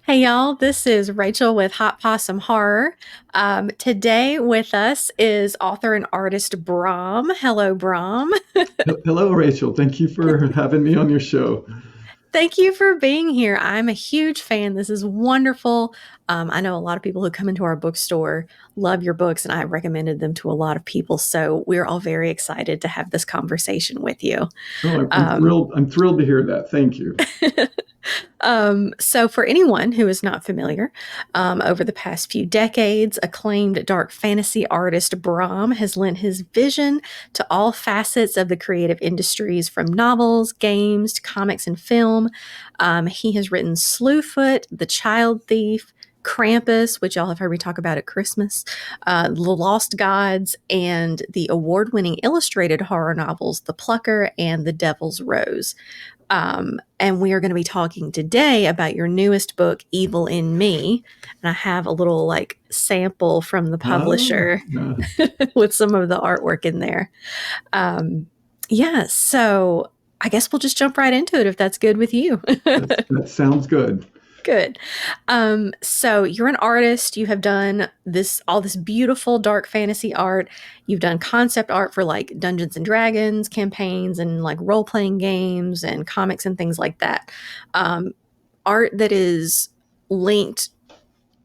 Hey y'all, this is Rachel with Hot Possum Horror. Today with us is author and artist Brom. Hello, Brom. Hello, Rachel. Thank you for having me on your show. Thank you for being here. I'm a huge fan. This is wonderful. I know a lot of people who come into our bookstore love your books, and I've recommended them to a lot of people. So we're all very excited to have this conversation with you. Oh, I'm Um, thrilled. I'm thrilled to hear that. Thank you. so, for anyone who is not familiar, over the past few decades, acclaimed dark fantasy artist Brom has lent his vision to all facets of the creative industries, from novels, games, to comics and film. He has written Slewfoot, The Child Thief, Krampus, which y'all have heard me talk about at Christmas, The Lost Gods, and the award winning illustrated horror novels, The Plucker and The Devil's Rose. And we are going to be talking today about your newest book, Evil in Me. And I have a little like sample from the Oh, publisher uh, with some of the artwork in there. Um, yeah, so I guess we'll just jump right into it if that's good with you. that sounds good. Good. So you're an artist. You have done all this beautiful dark fantasy art. You've done concept art for like Dungeons and Dragons campaigns and like role playing games and comics and things like that. Um, Art that is linked,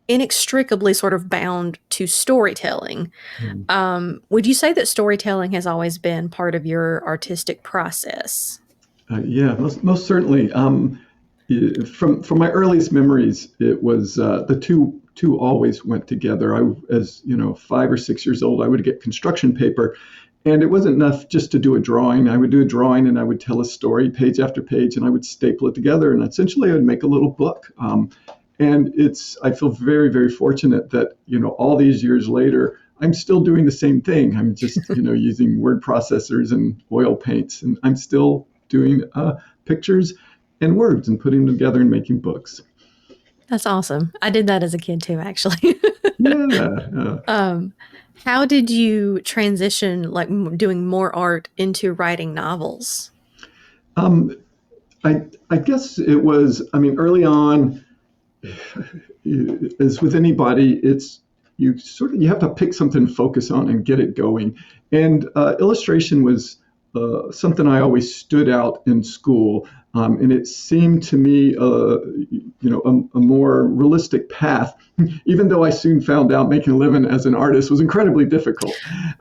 inextricably sort of bound to storytelling. Mm. Would you say that storytelling has always been part of your artistic process? Yeah, most certainly. From my earliest memories, it was the two always went together. As 5 or 6 years old, I would get construction paper, and it wasn't enough just to do a drawing. I would do a drawing, and I would tell a story page after page, and I would staple it together, and essentially I would make a little book. And I feel very, very fortunate that all these years later, I'm still doing the same thing. I'm just using word processors and oil paints, and I'm still doing pictures and words and putting them together and making books. That's awesome. I did that as a kid too, actually. Yeah. Um, how did you transition, like doing more art into writing novels? Um, I guess it was, I mean, early on, as with anybody, you have to pick something to focus on and get it going. And illustration was something I always stood out in school, and it seemed to me, a more realistic path. Even though I soon found out making a living as an artist was incredibly difficult.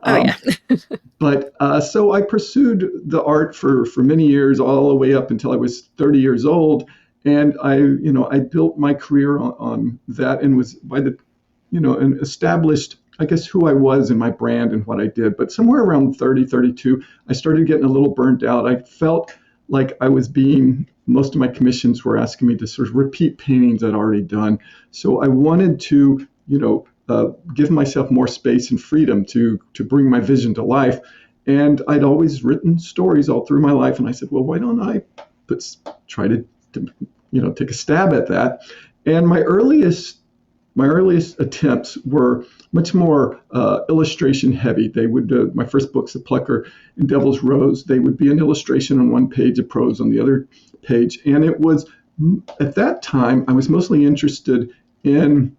Oh Um, yeah. but so I pursued the art for many years, all the way up until I was 30 years old, and I built my career on that, and was by the and established, I guess, who I was and my brand and what I did. But somewhere around 30, 32, I started getting a little burnt out. I felt like most of my commissions were asking me to sort of repeat paintings I'd already done. So I wanted to, give myself more space and freedom to bring my vision to life. And I'd always written stories all through my life. And I said, well, why don't I try to take a stab at that? And my earliest attempts were much more illustration heavy. They would my first books, The Plucker and Devil's Rose. They would be an illustration on one page, a prose on the other page, and it was at that time I was mostly interested in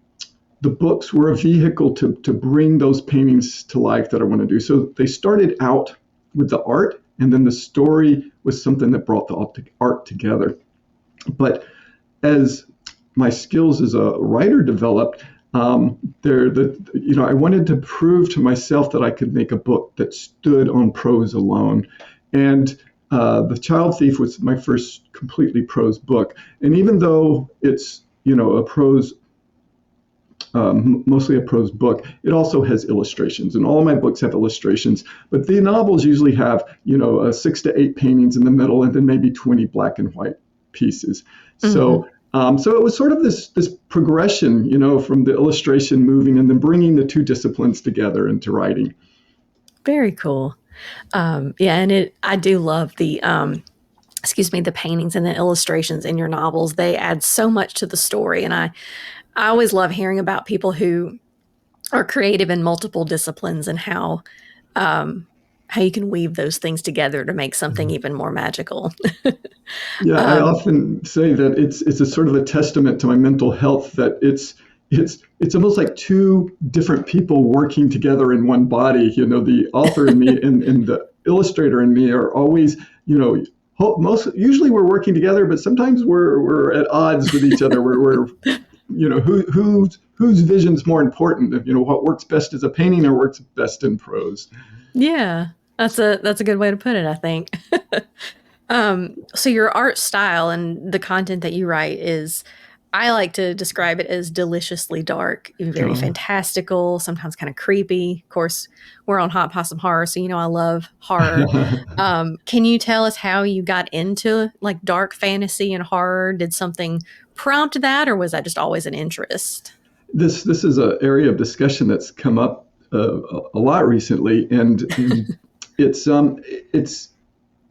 the books were a vehicle to bring those paintings to life that I want to do. So they started out with the art, and then the story was something that brought the art together. But as my skills as a writer developed, I wanted to prove to myself that I could make a book that stood on prose alone. And The Child Thief was my first completely prose book. And even though it's a prose, mostly a prose book, it also has illustrations, and all of my books have illustrations. But the novels usually have 6 to 8 paintings in the middle, and then maybe 20 black and white pieces. Hmm. So it was sort of this progression, from the illustration moving and then bringing the two disciplines together into writing. Very cool. Yeah, and I do love the excuse me, the paintings and the illustrations in your novels. They add so much to the story, and I always love hearing about people who are creative in multiple disciplines and how how you can weave those things together to make something even more magical. Yeah, I um, often say that it's a sort of a testament to my mental health that it's almost like two different people working together in one body. You know, the author in me and the illustrator in me are always, you know, most usually we're working together, but sometimes we're at odds with each other. We're you know, whose vision's more important? You know, what works best as a painting or works best in prose? yeah, that's a good way to put it, I think. So your art style and the content that you write is, I like to describe it as deliciously dark, very Oh. fantastical, sometimes kind of creepy. Of course, we're on Hot Possum Horror, so I love horror. Can you tell us how you got into like dark fantasy and horror? Did something prompt that, or was that just always an interest? This is an area of discussion that's come up a lot recently, and it's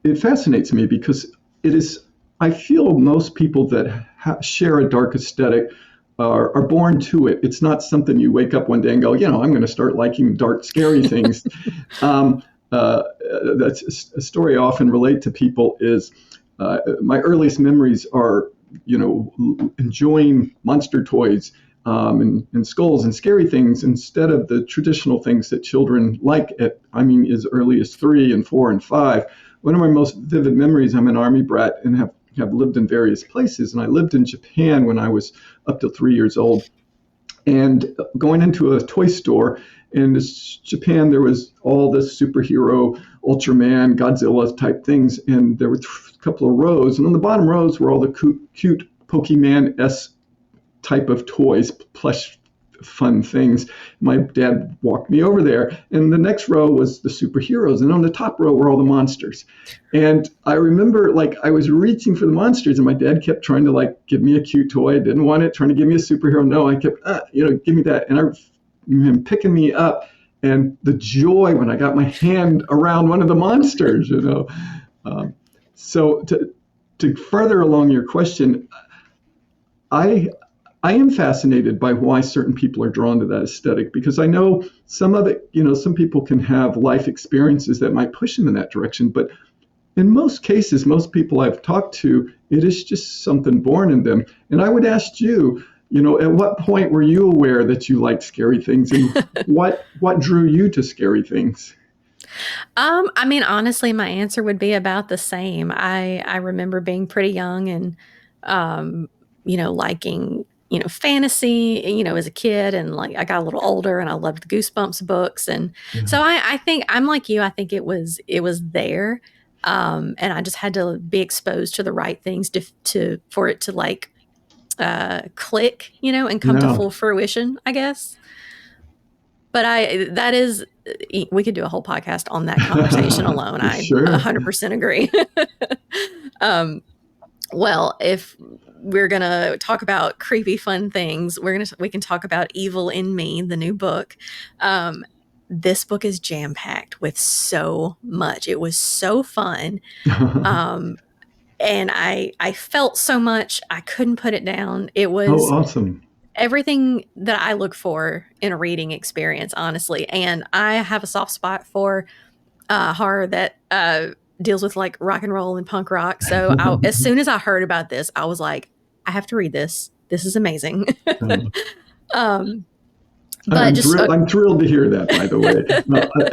it fascinates me because it is. I feel most people that share a dark aesthetic are born to it. It's not something you wake up one day and go, you know, I'm going to start liking dark, scary things. um, that's a story I often relate to people is my earliest memories are, you know, enjoying monster toys and skulls and scary things instead of the traditional things that children like at, I mean, as early as 3 and 4 and 5. One of my most vivid memories, I'm an Army brat and have lived in various places. And I lived in Japan when I was up to 3 years old. And going into a toy store in Japan, there was all this superhero, Ultraman, Godzilla type things. And there were a couple of rows. And on the bottom rows were all the cute Pokemon-esque type of toys, plush, fun things. My dad walked me over there, and the next row was the superheroes, and on the top row were all the monsters. And I remember, like, I was reaching for the monsters, and my dad kept trying to, like, give me a cute toy. I didn't want it. Trying to give me a superhero. No, I kept, give me that. And him picking me up, and the joy when I got my hand around one of the monsters. So to further along your question, I I am fascinated by why certain people are drawn to that aesthetic because I know some of it, you know, some people can have life experiences that might push them in that direction. But in most cases, most people I've talked to, it is just something born in them. And I would ask you, you know, at what point were you aware that you liked scary things and what drew you to scary things? I mean, honestly, my answer would be about the same. I remember being pretty young and, um, liking, fantasy, as a kid, and like I got a little older and I loved the Goosebumps books, and Yeah. so I think I'm like you. I think it was there, and I just had to be exposed to the right things to for it to like click, and come to Yeah. full fruition, I guess. But that is, we could do a whole podcast on that conversation alone. I Sure. 100% agree. um, well, if we're gonna talk about creepy fun things, we can talk about Evil in Me, the new book. Um, this book is jam packed with so much. It was so fun. Um, and I felt so much. I couldn't put it down. It Oh, was awesome. everything that I look for in a reading experience, honestly. And I have a soft spot for horror that deals with like rock and roll and punk rock. So as soon as I heard about this, I was like, I have to read this. This is amazing. um, but just I'm thrilled to hear that. By the way,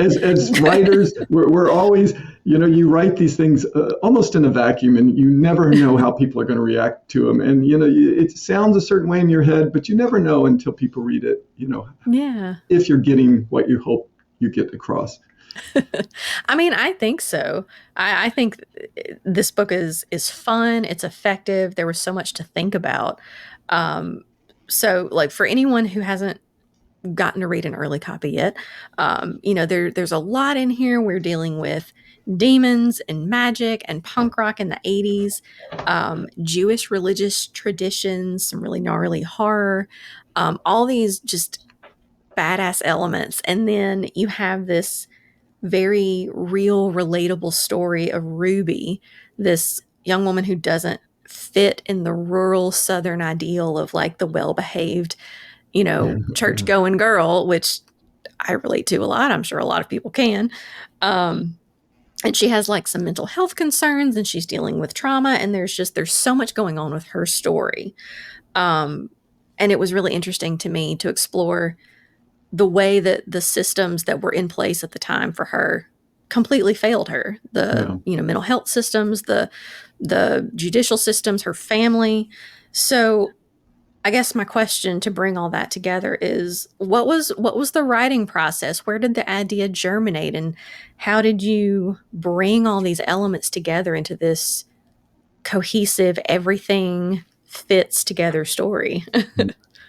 as writers, we're always, you know, you write these things almost in a vacuum, and you never know how people are going to react to them. And you know, it sounds a certain way in your head, but you never know until people read it. You know, yeah. if you're getting what you hope you get across. I mean, I think so. I think this book is fun. It's effective. There was so much to think about. Um, so, like for anyone who hasn't gotten to read an early copy yet, there's a lot in here. We're dealing with demons and magic and punk rock in the 80s, Jewish religious traditions, some really gnarly horror, all these just badass elements, and then you have this very real, relatable story of Ruby, this young woman who doesn't fit in the rural Southern ideal of like the well behaved, church going girl, which I relate to a lot. I'm sure a lot of people can. Um, and she has like some mental health concerns, and she's dealing with trauma, and there's so much going on with her story. Um, and it was really interesting to me to explore the way that the systems that were in place at the time for her completely failed her. The, Yeah. mental health systems, the judicial systems, her family. So I guess my question to bring all that together is what was the writing process? Where did the idea germinate, and how did you bring all these elements together into this cohesive, everything fits together story?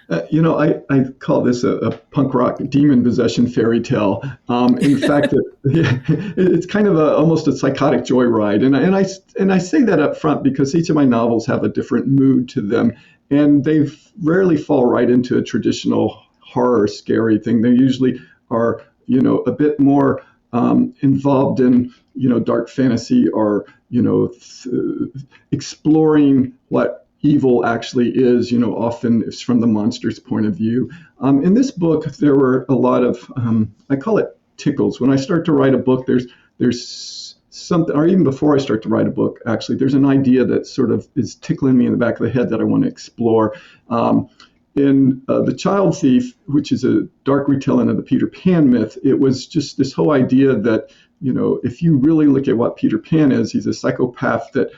I call this a punk rock demon possession fairy tale. In fact, it's kind of almost a psychotic joyride, and I say that up front because each of my novels have a different mood to them, and they rarely fall right into a traditional horror scary thing. They usually are, a bit more involved in, dark fantasy, or exploring what evil actually is, often it's from the monster's point of view. In this book, there were a lot of, I call it tickles. When I start to write a book, there's something, or even before I start to write a book, actually, there's an idea that sort of is tickling me in the back of the head that I want to explore. In The Child Thief, which is a dark retelling of the Peter Pan myth, it was just this whole idea that, if you really look at what Peter Pan is, he's a psychopath that,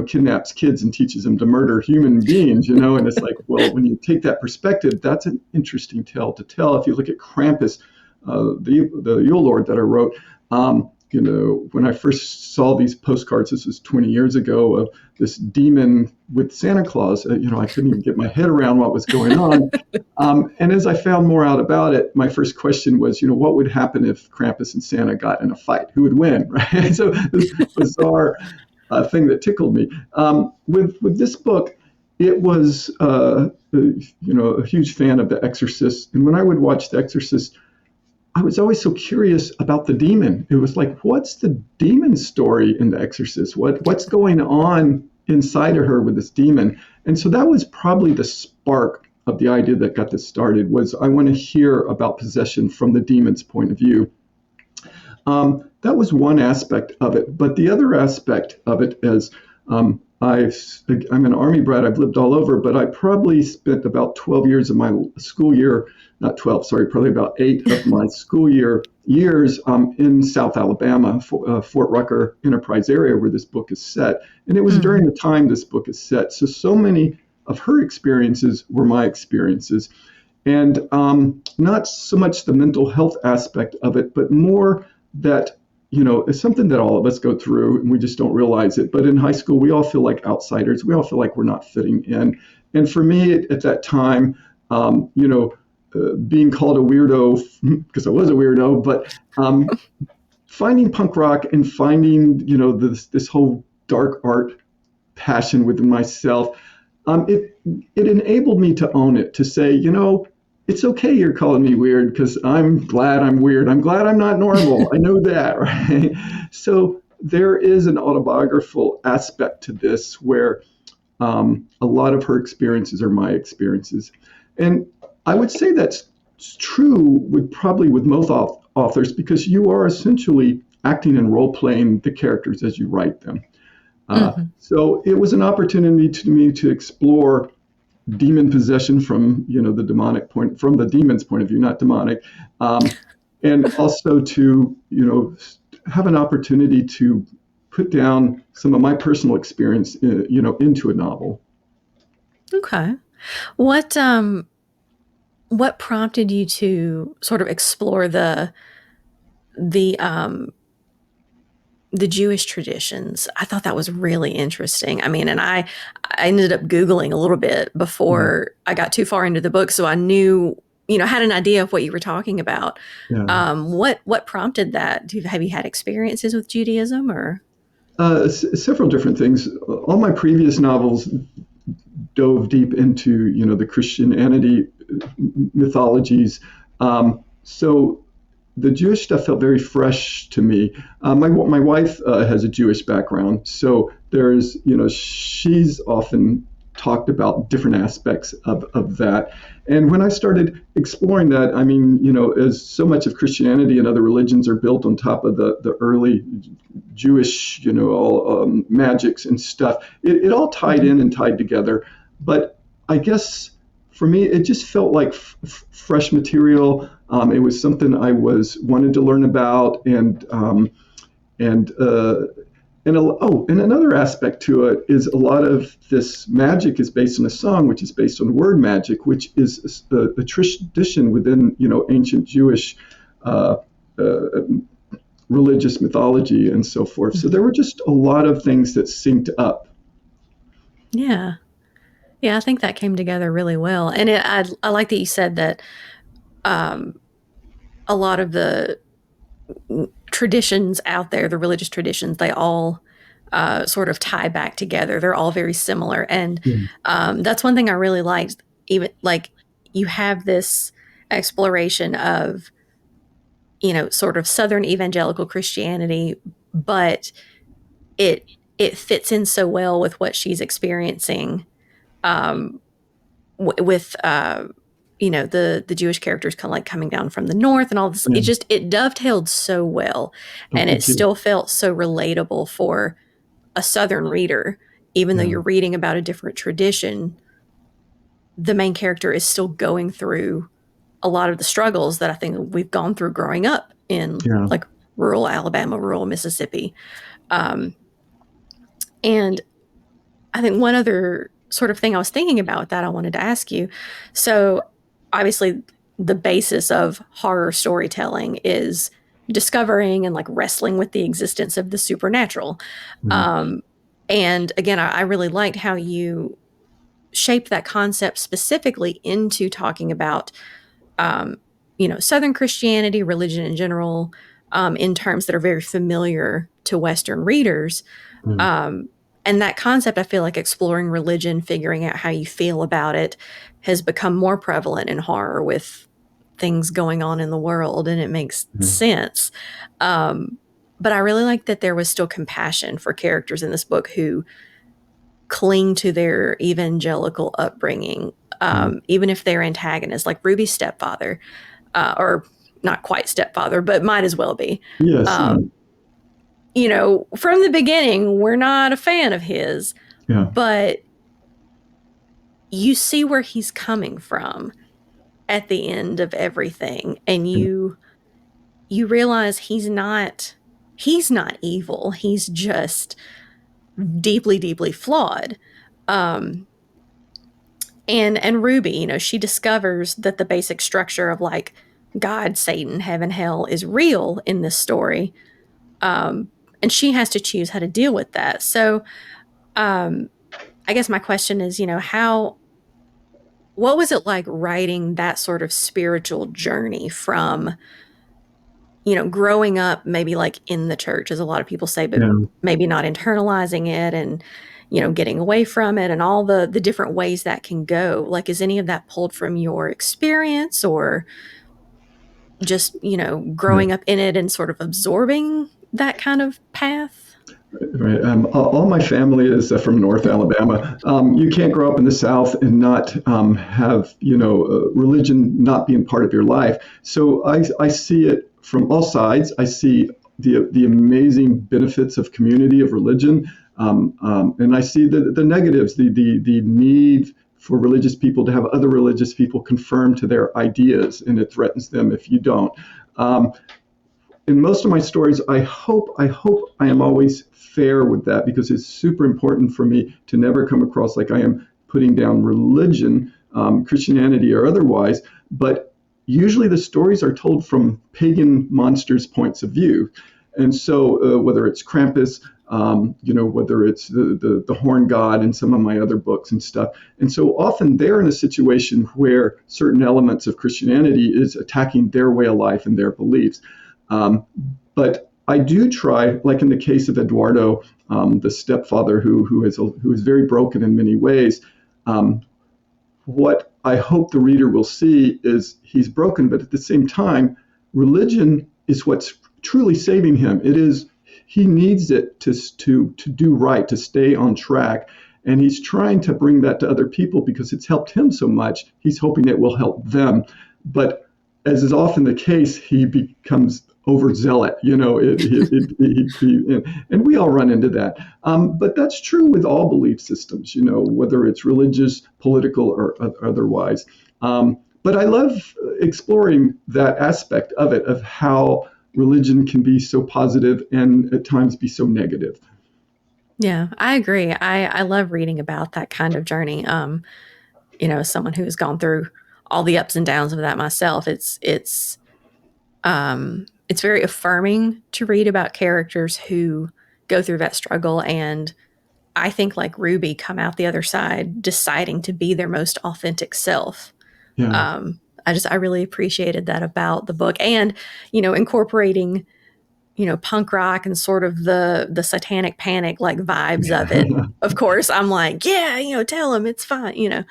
kidnaps kids and teaches them to murder human beings, and it's like, well, when you take that perspective, that's an interesting tale to tell. If you look at Krampus, the Yule Lord that I wrote, when I first saw these postcards, this was 20 years ago, of this demon with Santa Claus, I couldn't even get my head around what was going on. And as I found more out about it, my first question was, what would happen if Krampus and Santa got in a fight? Who would win, right? So this bizarre thing that tickled me. With this book, it was, a huge fan of The Exorcist. And when I would watch The Exorcist, I was always so curious about the demon. It was like, what's the demon story in The Exorcist? What's going on inside of her with this demon? And so that was probably the spark of the idea that got this started, was I want to hear about possession from the demon's point of view. That was one aspect of it. But the other aspect of it is, I'm an Army brat. I've lived all over, but I probably spent about 12 years of my school year, not 12, sorry, probably about 8 of my school years in South Alabama, Fort Rucker Enterprise area, where this book is set. And it was during the time this book is set. So many of her experiences were my experiences. And not so much the mental health aspect of it, but more that, it's something that all of us go through and we just don't realize it. But in high school, we all feel like outsiders. We all feel like we're not fitting in. And for me at that time, being called a weirdo, because I was a weirdo, but finding punk rock and finding, this whole dark art passion within myself, it enabled me to own it, to say, it's okay you're calling me weird, because I'm glad I'm weird. I'm glad I'm not normal. I know that, right? So there is an autobiographical aspect to this where a lot of her experiences are my experiences. And I would say that's true with most authors, because you are essentially acting and role-playing the characters as you write them. So it was an opportunity to me to explore demon possession from the demon's point of view, not demonic, and also to have an opportunity to put down some of my personal experience into a novel. Okay. What prompted you to sort of explore the Jewish traditions? I thought that was really interesting. I mean, and I ended up Googling a little bit before I got too far into the book, so I knew, had an idea of what you were talking about. Yeah. What prompted that? Have you had experiences with Judaism, or? Several different things. All my previous novels dove deep into, the Christianity mythologies. So the Jewish stuff felt very fresh to me. My wife has a Jewish background, so there's, she's often talked about different aspects of that. And when I started exploring that, I mean, as so much of Christianity and other religions are built on top of the early Jewish, all magics and stuff, it all tied in and tied together. But I guess for me, it just felt like fresh material. It was something I wanted to learn about, and another aspect to it is a lot of this magic is based on a song, which is based on word magic, which is a tradition within ancient Jewish religious mythology and so forth. So there were just a lot of things that synced up. Yeah. Yeah, I think that came together really well. And I like that you said that a lot of the traditions out there, the religious traditions, they all sort of tie back together. They're all very similar. And that's one thing I really liked. Even like you have this exploration of, sort of Southern evangelical Christianity, but it fits in so well with what she's experiencing with the Jewish characters kind of like coming down from the north and all this. Yeah. It dovetailed so well, and it still felt so relatable for a Southern reader, even though you're reading about a different tradition. The main character is still going through a lot of the struggles that I think we've gone through growing up in like rural Alabama, rural Mississippi. And I think one other sort of thing I was thinking about that I wanted to ask you. So obviously the basis of horror storytelling is discovering and like wrestling with the existence of the supernatural. And again, I really liked how you shaped that concept specifically into talking about, Southern Christianity, religion in general, in terms that are very familiar to Western readers. And that concept, I feel like exploring religion, figuring out how you feel about it, has become more prevalent in horror with things going on in the world, and it makes sense. But I really like that there was still compassion for characters in this book who cling to their evangelical upbringing, even if they're antagonists, like Ruby's stepfather, or not quite stepfather, but might as well be. Yes. From the beginning, we're not a fan of his, but you see where he's coming from at the end of everything. And you realize he's not evil. He's just deeply, deeply flawed. And Ruby, she discovers that the basic structure of like God, Satan, heaven, hell is real in this story. And she has to choose how to deal with that. So I guess my question is, what was it like writing that sort of spiritual journey from, growing up maybe like in the church, as a lot of people say, but maybe not internalizing it and, getting away from it and all the different ways that can go? Like, is any of that pulled from your experience, or just, growing up in it and sort of absorbing that kind of path? Right. All my family is from North Alabama. You can't grow up in the South and not have, religion not being part of your life. So I see it from all sides. I see the amazing benefits of community, of religion, and I see the negatives, the need for religious people to have other religious people conform to their ideas, and it threatens them if you don't. In most of my stories, I hope I am always fair with that, because it's super important for me to never come across like I am putting down religion, Christianity or otherwise. But usually the stories are told from pagan monsters' points of view. And so whether it's Krampus, whether it's the horn god in some of my other books and stuff. And so often they're in a situation where certain elements of Christianity is attacking their way of life and their beliefs. But I do try, like in the case of Eduardo, the stepfather who is very broken in many ways. What I hope the reader will see is he's broken, but at the same time, religion is what's truly saving him. He needs it to do right, to stay on track. and he's trying to bring that to other people because it's helped him so much. He's hoping it will help them. But as is often the case, he becomes overzealot, and we all run into that. But that's true with all belief systems, whether it's religious, political, or otherwise. But I love exploring that aspect of it, of how religion can be so positive and at times be so negative. Yeah, I agree. I love reading about that kind of journey. As someone who's gone through all the ups and downs of that myself, it's very affirming to read about characters who go through that struggle, and I think, like Ruby, come out the other side deciding to be their most authentic self. Yeah. I really appreciated that about the book, and incorporating punk rock and sort of the satanic panic like vibes of it. Of course, I'm like, yeah, tell them it's fine.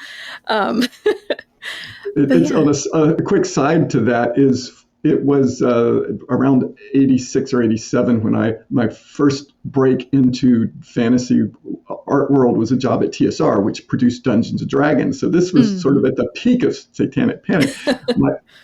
Um, It's yeah. on a quick side to that is it was around 86 or 87 when my first break into fantasy art world was a job at TSR, which produced Dungeons and Dragons. So this was sort of at the peak of satanic panic.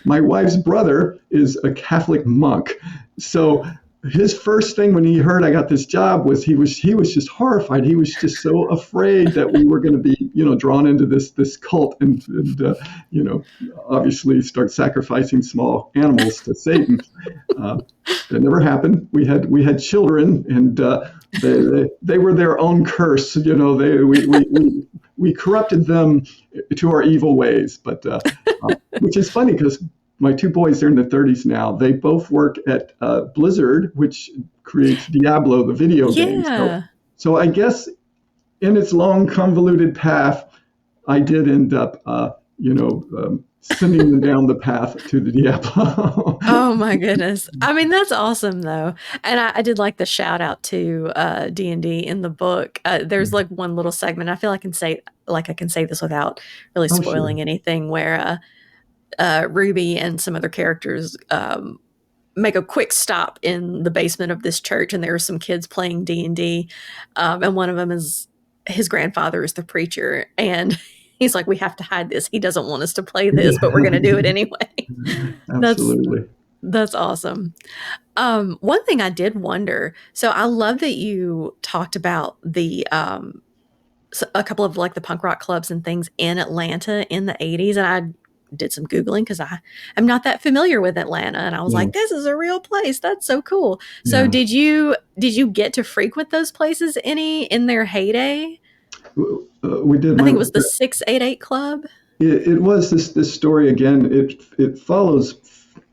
My wife's brother is a Catholic monk. So his first thing when he heard I got this job was he was just horrified. He was just so afraid that we were going to be drawn into this cult and obviously start sacrificing small animals to Satan. That never happened. We had children, and they were their own curse. We corrupted them to our evil ways. But which is funny because my two boys, they're in their 30s now. They both work at Blizzard, which creates Diablo, the video game. So I guess in its long, convoluted path, I did end up, sending them down the path to the Diablo. Oh my goodness. I mean, that's awesome though. And I did like the shout out to D&D in the book. There's like one little segment. I feel I can say this without really Oh, spoiling sure. anything, where Ruby and some other characters make a quick stop in the basement of this church, and there are some kids playing D&D, and one of them is his grandfather is the preacher, and he's like, we have to hide this. He doesn't want us to play this, but we're going to do it anyway. that's Absolutely. that's awesome. One thing I did wonder, so I love that you talked about the a couple of like the punk rock clubs and things in Atlanta in the 80s, and I did some Googling because I am not that familiar with Atlanta. And I was Yeah. like, this is a real place. That's so cool. So Yeah. did you get to frequent those places any in their heyday? We did. I think it was the 688 Club. It was this story again. It follows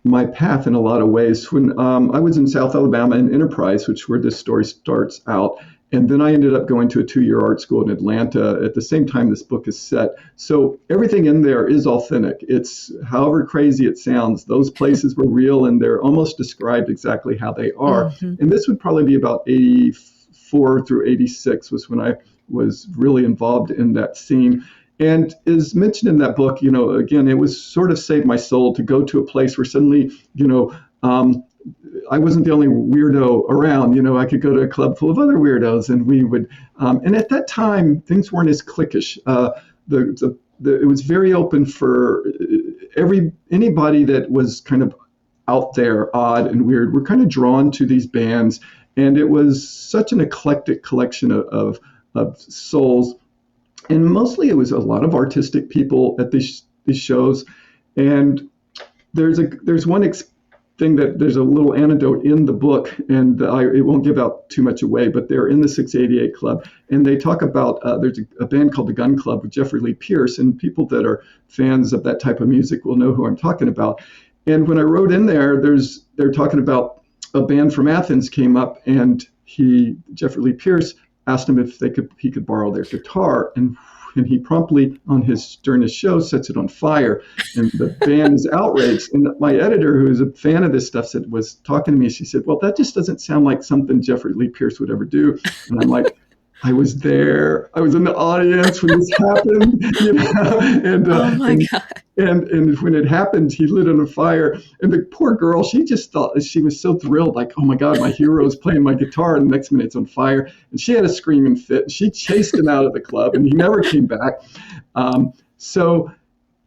my path in a lot of ways. When I was in South Alabama in Enterprise, which where this story starts out, and then I ended up going to a 2-year art school in Atlanta at the same time this book is set. So everything in there is authentic. It's however crazy it sounds. Those places were real, and they're almost described exactly how they are. Mm-hmm. And this would probably be about 84 through 86 was when I was really involved in that scene. And as mentioned in that book, again, it was sort of saved my soul to go to a place where suddenly, I wasn't the only weirdo around. I could go to a club full of other weirdos, and we would. And at that time, things weren't as cliquish. It was very open for anybody that was kind of out there, odd and weird. We're kind of drawn to these bands, and it was such an eclectic collection of souls. And mostly it was a lot of artistic people at these shows. And there's one thing that there's a little anecdote in the book, and it won't give out too much away, but they're in the 688 Club, and they talk about there's a band called the Gun Club with Jeffrey Lee Pierce, and people that are fans of that type of music will know who I'm talking about. And when I wrote in there, they're talking about a band from Athens came up, and Jeffrey Lee Pierce asked him if he could borrow their guitar, and he promptly during his show sets it on fire, and the band is outraged. And my editor, who is a fan of this stuff, was talking to me. She said, "Well, that just doesn't sound like something Jeffrey Lee Pierce would ever do." And I'm like, I was there. I was in the audience when this happened, and Oh my God. and when it happened, he lit on a fire. And the poor girl, she just thought she was so thrilled, like, oh my God, my hero is playing my guitar, and the next minute it's on fire. And she had a screaming fit. And she chased him out of the club, and he never came back. So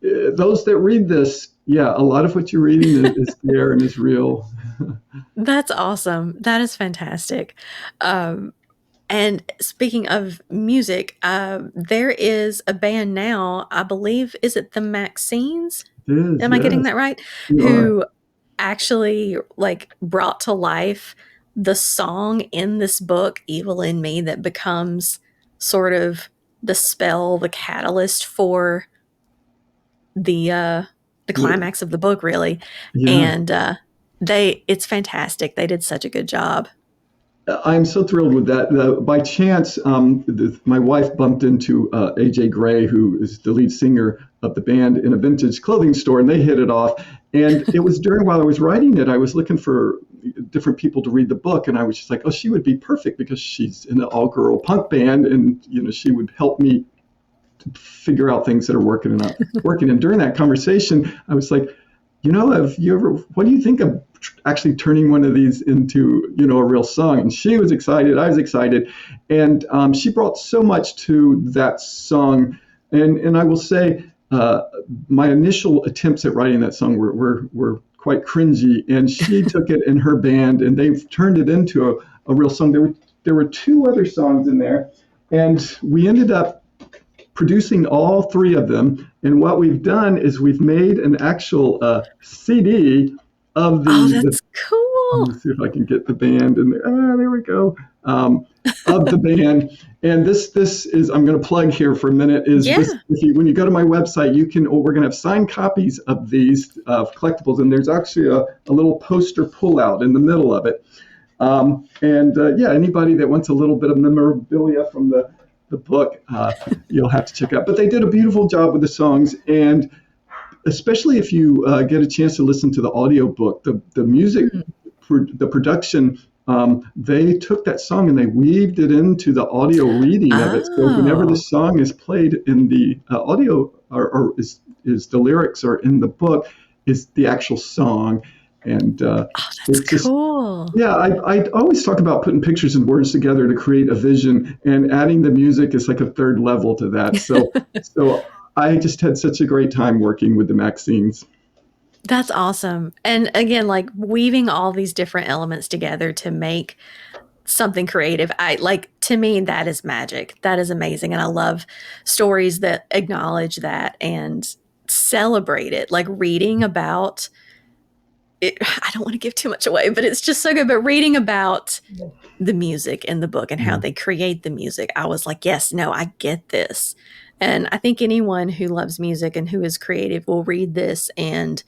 those that read this, yeah, a lot of what you're reading is there and is real. That's awesome. That is fantastic. Um, and speaking of music, there is a band now, I believe, is it the Maxines? It is, Am I getting yes, that right? you are. Who actually like brought to life the song in this book, Evil in Me, that becomes sort of the spell, the catalyst for the uh the Yeah, climax of the book, really. yeah. And it's fantastic. They did such a good job. I'm so thrilled with that. By chance, my wife bumped into AJ Gray, who is the lead singer of the band, in a vintage clothing store, and they hit it off. And it was during while I was writing it, I was looking for different people to read the book, and I was just like, oh, she would be perfect because she's in an all-girl punk band, and she would help me figure out things that are working and not working. And during that conversation, I was like, have you ever, what do you think of actually turning one of these into, a real song? And she was excited. I was excited. And she brought so much to that song. And I will say, my initial attempts at writing that song were quite cringy. And she took it in her band and they've turned it into a real song. There were two other songs in there. And we ended up producing all three of them. And what we've done is we've made an actual CD of Oh, the. that's Let cool. me see if I can get the band in there. There we go. Of the band. And this is, I'm going to plug here for a minute, is this, Yeah. when you go to my website, we're going to have signed copies of these collectibles. And there's actually a little poster pullout in the middle of it. Yeah, anybody that wants a little bit of memorabilia from the book, you'll have to check out. But they did a beautiful job with the songs, and especially if you get a chance to listen to the audio book, the music, Mm. the production. They took that song and they weaved it into the audio reading of it. So whenever the Oh, song is played in the audio, or is the lyrics are in the book, is the actual song, and oh, that's it's just cool. yeah, I always talk about putting pictures and words together to create a vision, and adding the music is like a third level to that. So I just had such a great time working with the Maxines. That's awesome. And again, like weaving all these different elements together to make something creative. I like, to me, that is magic. That is amazing. And I love stories that acknowledge that and celebrate it. Like reading about it, I don't want to give too much away, but it's just so good. But reading about the music in the book and how Yeah, they create the music, I was like, yes, no, I get this. And I think anyone who loves music and who is creative will read this and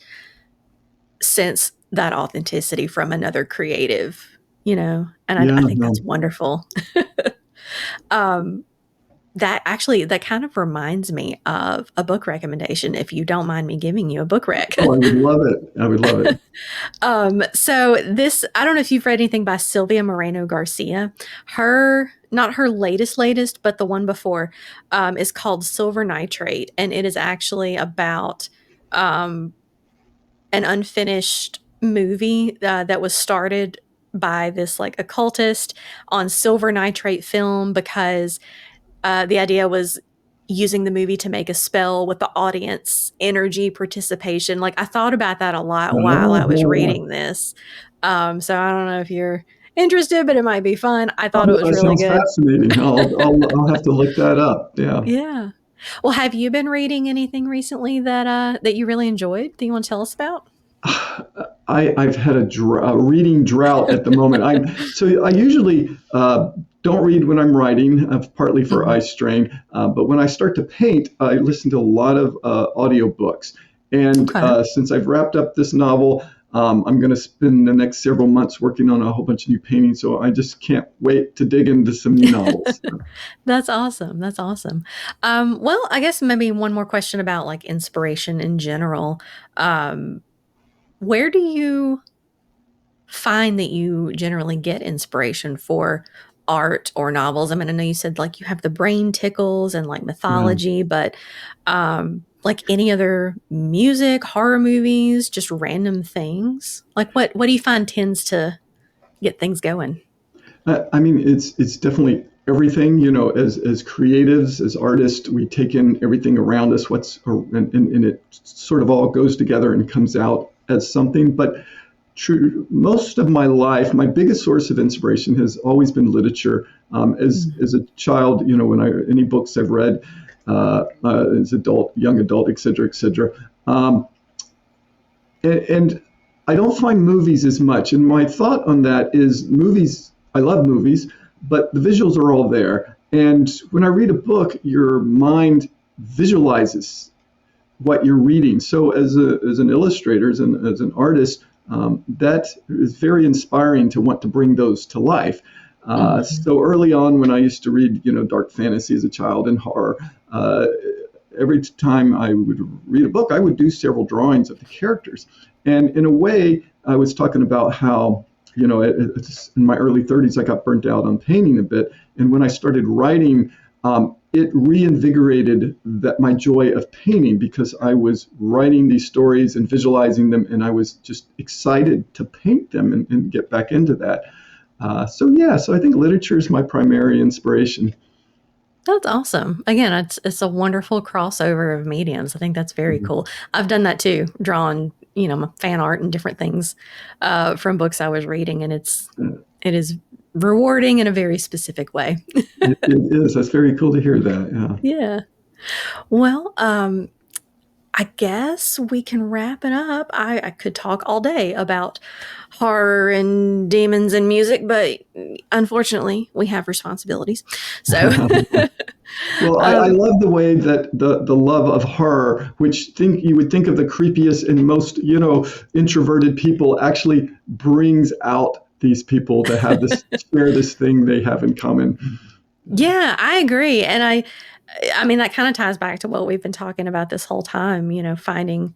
sense that authenticity from another creative, and I think no. that's wonderful. um, that kind of reminds me of a book recommendation, if you don't mind me giving you a book rec. Oh, I would love it. I would love it. So this, I don't know if you've read anything by Sylvia Moreno Garcia. Not her latest, but the one before, is called Silver Nitrate, and it is actually about um, an unfinished movie that was started by this like occultist on silver nitrate film, because the idea was using the movie to make a spell with the audience energy participation. Like I thought about that a lot while I was Oh, reading this. So I don't know if you're interested, but it might be fun. I oh, thought it was that really sounds good. fascinating. I'll have to look that up. Yeah. Yeah. Well, have you been reading anything recently that you really enjoyed that you want to tell us about? I've had a reading drought at the moment. I usually don't read when I'm writing, partly for eye Mhm. strain. But when I start to paint, I listen to a lot of audiobooks. And Okay. since I've wrapped up this novel, I'm going to spend the next several months working on a whole bunch of new paintings. So I just can't wait to dig into some new novels. That's awesome. That's awesome. Well, I guess maybe one more question about like inspiration in general. Um, where do you find that you generally get inspiration for art or novels? I mean, I know you said like you have the brain tickles and like Yeah. mythology, but like any other music, horror movies, just random things? Like what do you find tends to get things going? I mean, it's definitely everything. You know, as creatives, as artists, we take in everything around us. And it sort of all goes together and comes out as something. But true, most of my life, my biggest source of inspiration has always been literature. As a child, you know, when I any books I've read, as adult, young adult, et cetera, et cetera. Um, and I don't find movies as much. And my thought on that is movies, I love movies, but the visuals are all there. And when I read a book, your mind visualizes what you're reading. So as an illustrator, as an artist, that is very inspiring to want to bring those to life. Mhm. So early on, when I used to read, you know, dark fantasy as a child and horror, every time I would read a book, I would do several drawings of the characters. And in a way, I was talking about how, you know, in my early 30s, I got burnt out on painting a bit. And when I started writing, it reinvigorated that my joy of painting because I was writing these stories and visualizing them, and I was just excited to paint them and get back into that. So I think literature is my primary inspiration. That's awesome. Again, it's a wonderful crossover of mediums. I think that's very cool. I've done that too, drawn, my fan art and different things from books I was reading, and it is rewarding in a very specific way. It is. That's very cool to hear that. Yeah. Yeah. Well, I guess we can wrap it up. I could talk all day about horror and demons and music, but unfortunately, we have responsibilities. So, Well, I um, love the way that the love of horror, which think you would think of the creepiest and most, you know, introverted people, actually brings out these people that have this share this thing they have in common. yeah, I agree. And I mean, that kind of ties back to what we've been talking about this whole time, finding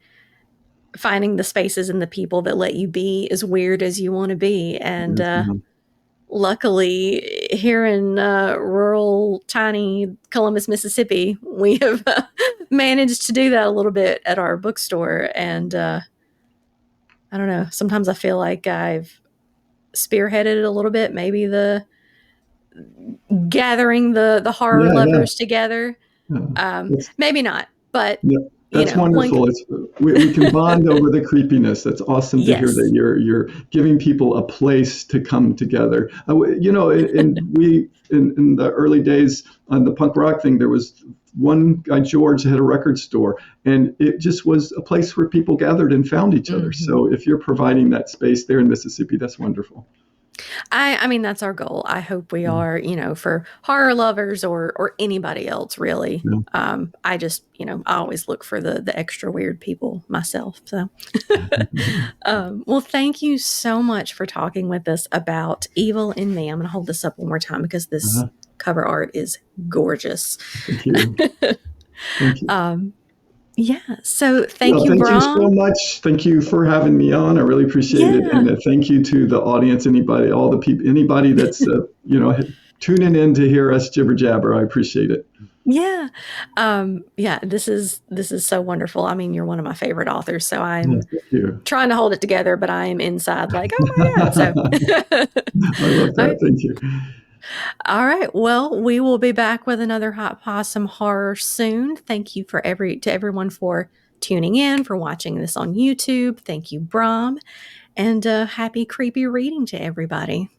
the spaces and the people that let you be as weird as you want to be. And Yes, luckily, here in rural, tiny Columbus, Mississippi, we have managed to do that a little bit at our bookstore. And I don't know, sometimes I feel like I've spearheaded it a little bit, maybe the gathering the horror yeah, yeah. lovers together. Yeah. Maybe not, but Yeah, that's one. wonderful. We can bond over the creepiness. That's awesome to hear that Yes. you're giving people a place to come together. You know, in the early days on the punk rock thing, there was one guy George had a record store, and it just was a place where people gathered and found each other. Mhm. So if you're providing that space there in Mississippi, that's wonderful. I mean that's our goal. I hope we Yeah, are, for horror lovers or anybody else really. yeah. I just, I always look for the extra weird people myself. So, well, thank you so much for talking with us about Evil in Me. I'm going to hold this up one more time because this Uh-huh. cover art is gorgeous. Thank you. Thank you. um, yeah. So thank Well, you, thank you so Brom. much. Thank you for having me on. I really appreciate it, Yeah. and thank you to the audience, anybody, all the people, anybody that's tuning in to hear us jibber jabber. I appreciate it. Yeah. Yeah, this is so wonderful. I mean, you're one of my favorite authors, so Yeah, I'm thank you. trying to hold it together, but I am inside like, "Oh my god." So, I love all that. right. Thank you. All right. Well, we will be back with another Hot Possum horror soon. Thank you to everyone for tuning in, for watching this on YouTube. Thank you, Brom, and happy creepy reading to everybody.